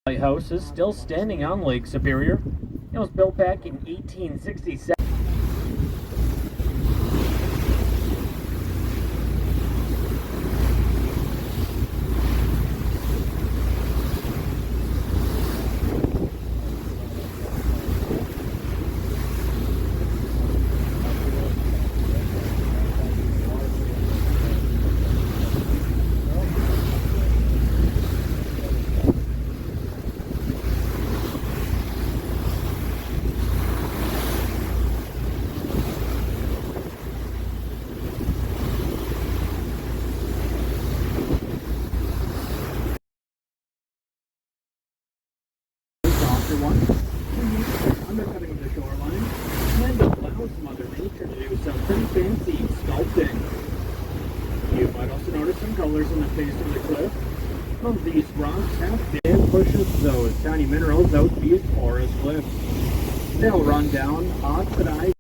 Lighthouse is still standing on Lake Superior. It was built back in 1867. One, undercutting of the shoreline, and allows Mother Nature to do some pretty fancy sculpting. You might also notice some colors in the face of the cliff. Some of these rocks have thin pushes those tiny minerals out these porous cliffs. They'll run down, oxidize,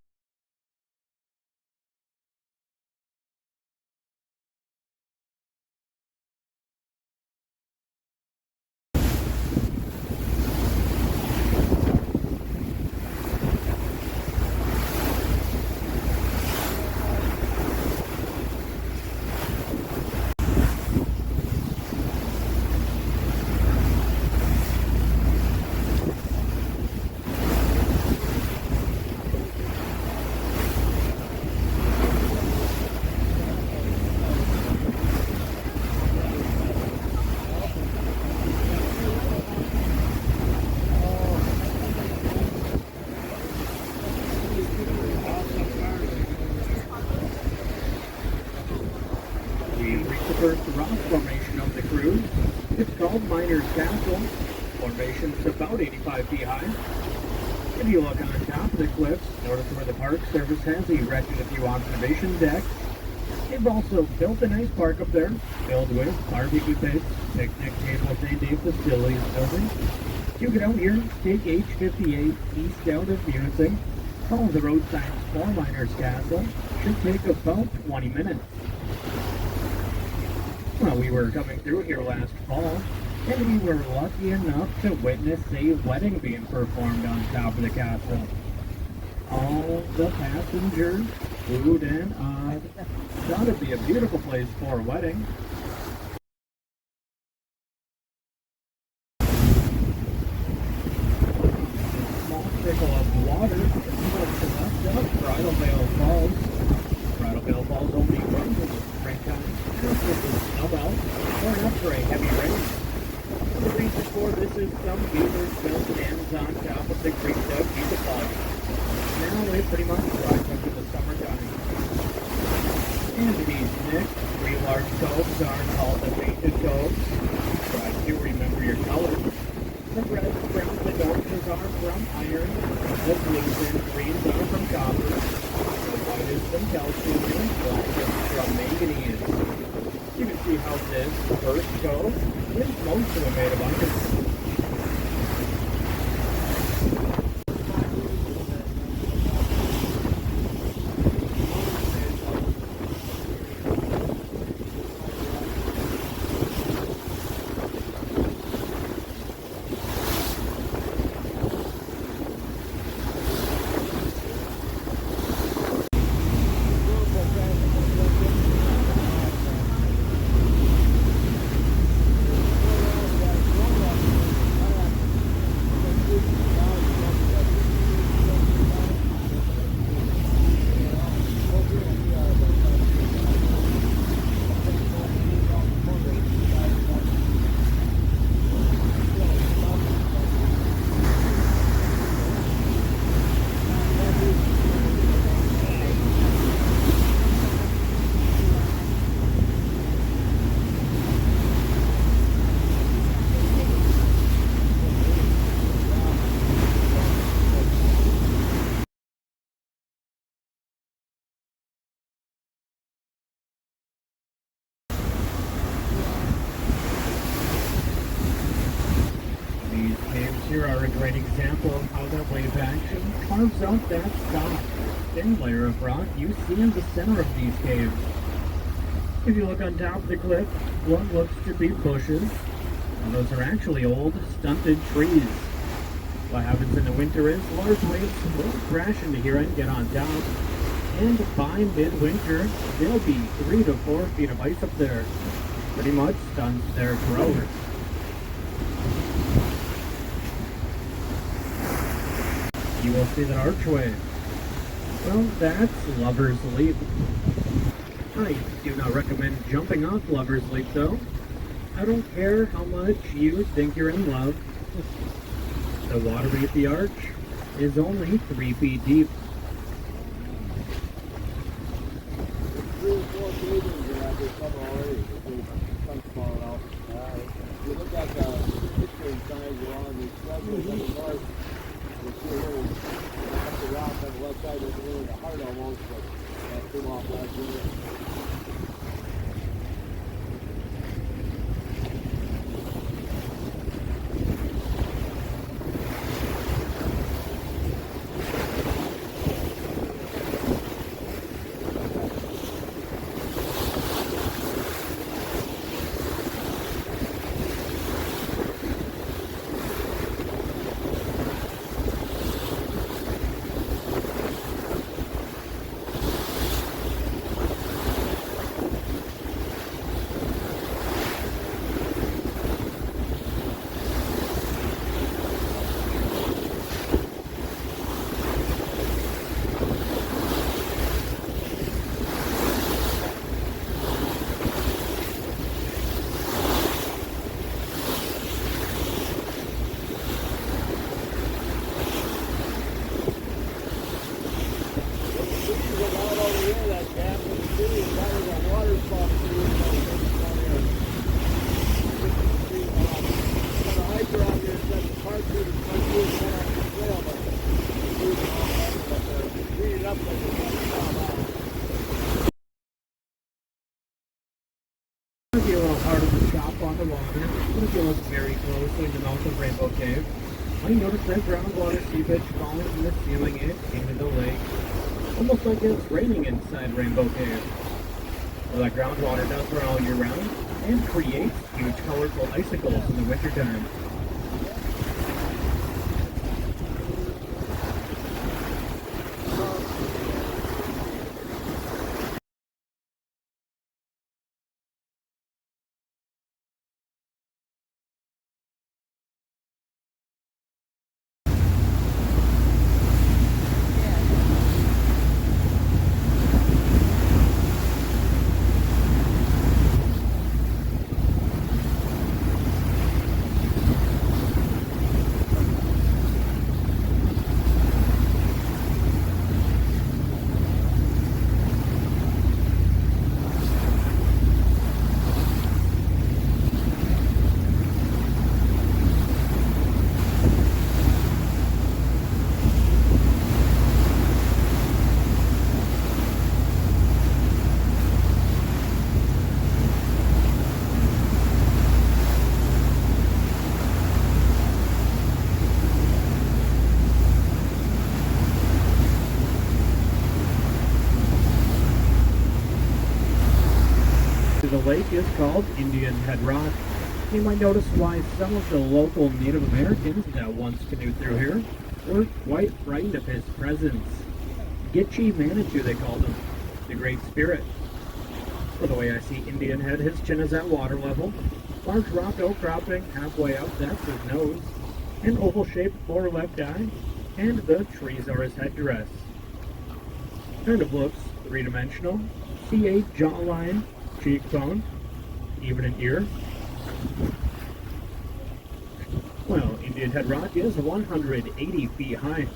first rock formation of the cruise. It's called Miner's Castle. Formation's about 85 feet high. If you look on top of the cliffs, notice where the Park Service has erected a few observation decks. They've also built a nice park up there, filled with barbecue pits, picnic tables, and a facilities building. You get out here, take H58 east out of Munising, follow the road signs for Miner's Castle. Should take about 20 minutes. Well, we were coming through here last fall, and we were lucky enough to witness a wedding being performed on top of the castle. All the passengers, food and odd. Thought it'd be a beautiful place for a wedding. A small trickle of water just left up Bridal Veil Falls. Bridal Veil Falls only runs in the springtime. This is snub out or after a heavy rain. The reason for this is some beavers built dams on top of the creek to feed the flood. Now it pretty much dries up in the summertime. And these next three large coves are called the painted coves. Try to remember your colors. The reds, browns, and oranges are from iron. The blues and greens are from copper. The white is from calcium and black is from manganese. You can see how this first cove is most of them made of iron. Here are a great example of how that wave action carves out that soft, thin layer of rock you see in the center of these caves. If you look on top of the cliff, what looks to be bushes Now, those are actually old, stunted trees. What happens in the winter is large waves will crash into here and get on top. And by midwinter, there'll be 3 to 4 feet of ice up there. Pretty much stunts their growth. You will see that archway. Well, that's Lover's Leap. I do not recommend jumping off Lover's Leap, though. I don't care how much you think you're in love. The water beneath the arch is only 3 feet deep. There's 3 or 4 buildings in out this summer already. The sun's falling out. If you look at the picture inside, you're on the southern and the north. You'll see a little massive rock on the left side. There's a little heart almost, but that came off last year. Be a little harder to chop on the water, but if you look very closely in the mouth of Rainbow Cave, I noticed that groundwater seepage falling from the ceiling into the lake, almost like it's raining inside Rainbow Cave. Well, that groundwater does run all year round and creates huge colorful icicles in the wintertime. The lake is called Indian Head Rock. You might notice why some of the local Native Americans that once canoed through here were quite frightened of his presence. Gitche Manitou, they called him, the Great Spirit. For the way I see Indian Head, his chin is at water level, large rock outcropping halfway up, that's his nose, an oval-shaped lower left eye, and the trees are his headdress. Kind of looks three-dimensional. See a jawline, cheekbone, even an ear. Well, Indian Head Rock is 180 feet high.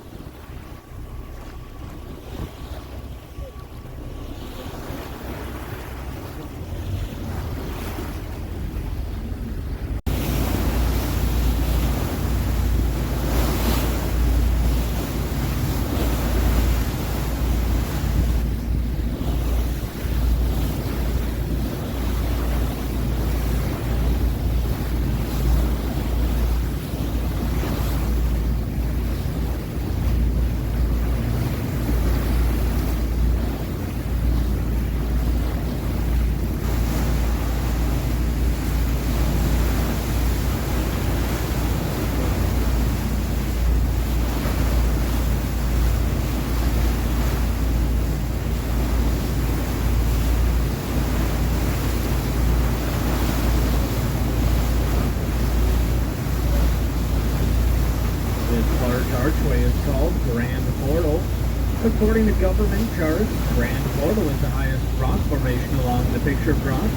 According to government charts, Grand Portal is the highest rock formation along the picture of rocks,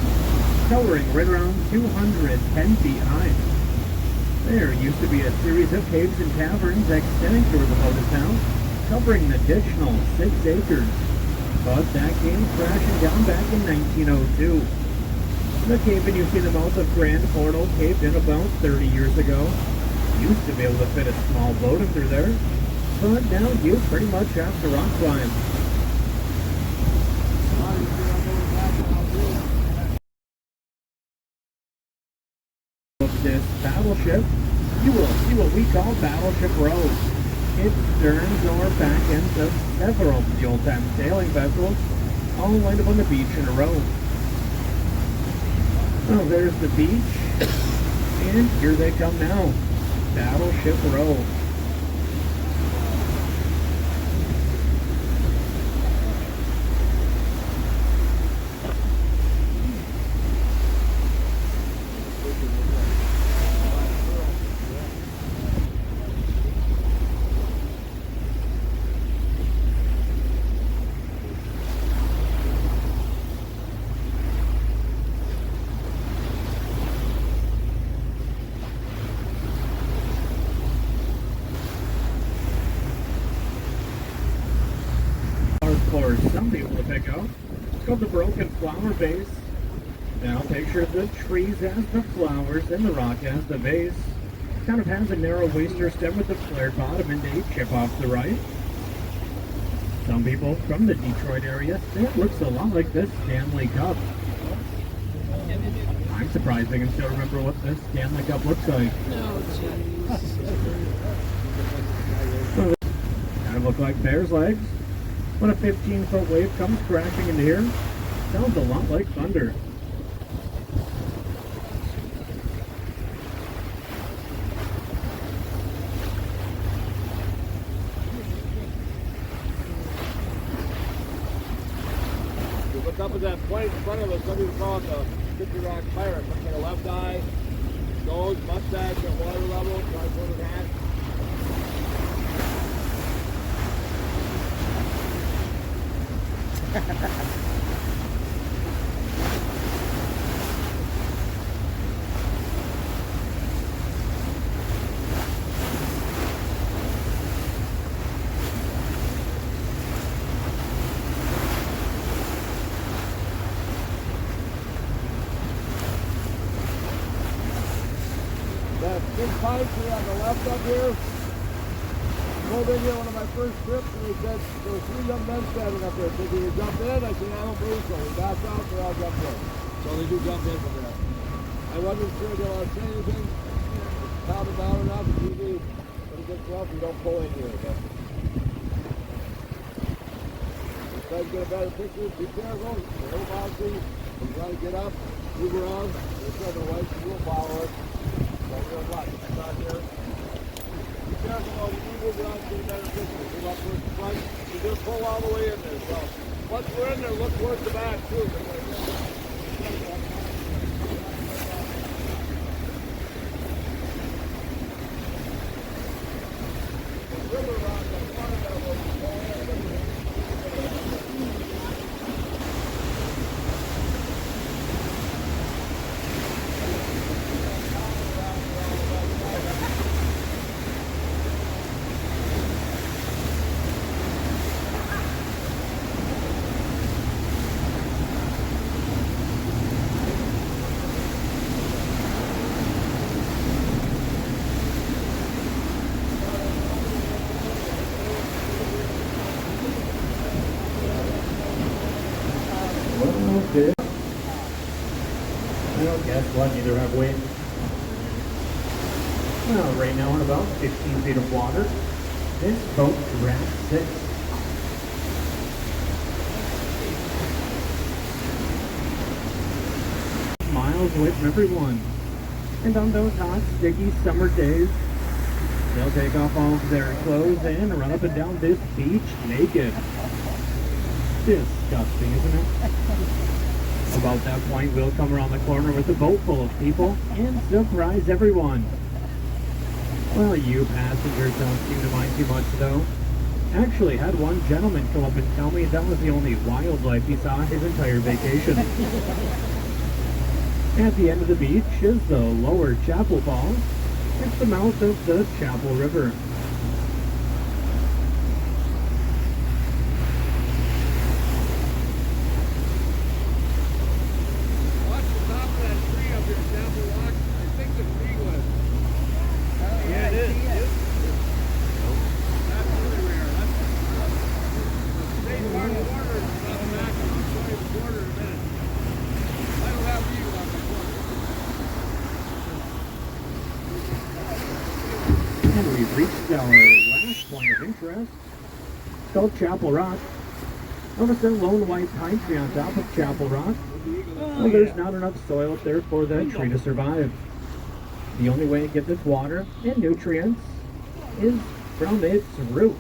towering right around 210 feet high. There used to be a series of caves and caverns extending toward the moat town, covering an additional 6 acres. But that came crashing down back in 1902. The cave you see the mouth of Grand Portal caved in about 30 years ago. Used to be able to fit a small boat under there, but now you pretty much have to rock climb. Of this battleship, you will see what we call Battleship Row. Its sterns or back ends of several of the old-time sailing vessels, all lined up on the beach in a row. Oh, there's the beach, and here they come now. Battleship Row. For some people to pick out. It's called the Broken Flower Vase. Now picture the trees as the flowers and the rock as the vase. Kind of has a narrow waster stem with a flared bottom and a chip off the right. Some people from the Detroit area say it looks a lot like this Stanley Cup. I'm surprised they can still remember what this Stanley Cup looks like. No, jeez. Kind of look like bear's legs. When a 15-foot wave comes crashing into here, sounds a lot like thunder. Look up at that point in front of us. Some people call it the 50 Rock Pirate. Looks like a left eye, nose, mustache at water level, tri-quarter hat. That big pipe here on the left up here. Pulled in here one of my first trips, and they said there were 3 young men standing up there. Said, "Do you jump in?" I said, "I don't believe so." We backed out, they all jumped in. So they do jump in from there. I wasn't sure they want to say anything. Calm it down enough. It's usually when it gets rough, we don't pull in here. But if you guys get a better picture, be careful. It's a little bouncy. You got to get up, move around. There's other ways to do a follow it. So we're watch. It's not here. Be careful though, you move around to get a better picture. Move up towards the front. You just pull all the way in there. So once we're in there, look towards the back too. Okay. Well, guess what? Neither have we. Well, right now in about 15 feet of water, this boat drags 6. Miles away from everyone. And on those hot, sticky summer days, they'll take off all of their clothes and run up and down this beach naked. Disgusting, isn't it? About that point, we'll come around the corner with a boat full of people and surprise everyone. Well, you passengers don't seem to mind too much, though. Actually had one gentleman come up and tell me that was the only wildlife he saw his entire vacation. At the end of the beach is the Lower Chapel Falls. It's the mouth of the Chapel River. Watch the top of that tree up here, Chapel Rock. I think the tree was. Yeah, it is. That's really rare. That's the state part of the border is on the back. I'll show you the border in a minute. I don't have view on the border. And we've reached our last point of interest. It's called Chapel Rock. Notice that lone white pine tree on top of Chapel Rock. Well, there's not enough soil up there for that tree to survive. The only way it gets its water and nutrients is from its roots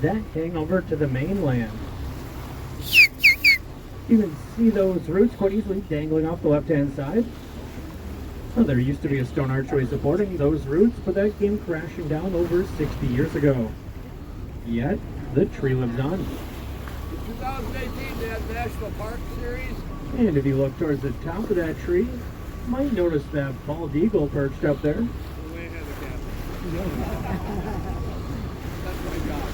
that hang over to the mainland. You can see those roots quite easily dangling off the left-hand side. Well, there used to be a stone archway supporting those roots, but that came crashing down over 60 years ago. Yet, the tree lives on. In 2018, they had National Park Series. And if you look towards the top of that tree, you might notice that bald eagle perched up there. We're way ahead of the camera. That's my job.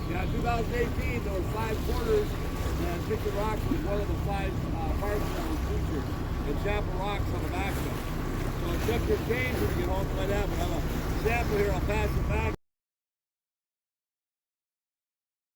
Yeah, in 2018, there were 5 quarters, and Chicken Rocks was one of the 5 parks that was featured. And Chapel Rocks on the back of it. So check your change when you get home. Might have a sample here. I'll pass it back.